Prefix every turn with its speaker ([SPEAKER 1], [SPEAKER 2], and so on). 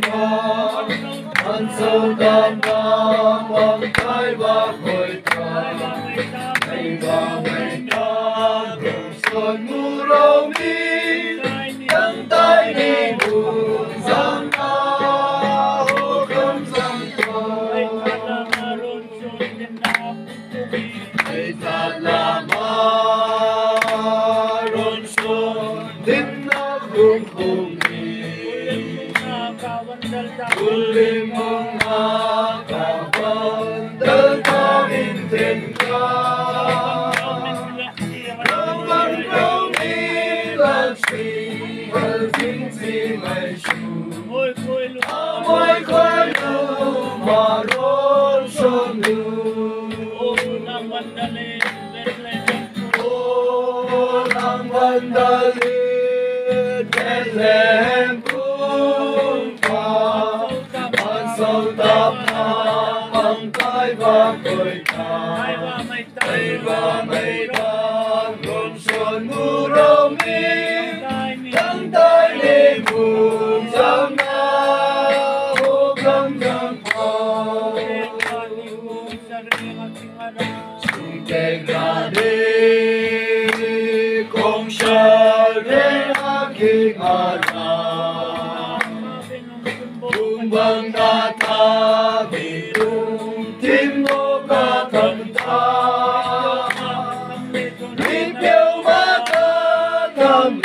[SPEAKER 1] sông non ăn sâu tam nam bằng tay và khởi ta ngày và ngày ta cùng xuân mù râu mi đắng tay đi buồn giang na hô không giang coi thầy thật là ma rôn xuân đến nó không cùng Hlim mong na kawan terkawin tenka Lawan kami laksi Berfungsi maishu Amoy kayu maron sonu Oh nang vandalin thlen sâu tap nam bằng tay và cười ta tay và mây tan gồm xuân mù râu mi đắng tay đi buồn giang na hô câm giang phao sung keng ra đi công sa re a kinh a bằng na ta vì tung tim nô ca thần ta đi tiêu ma ta tham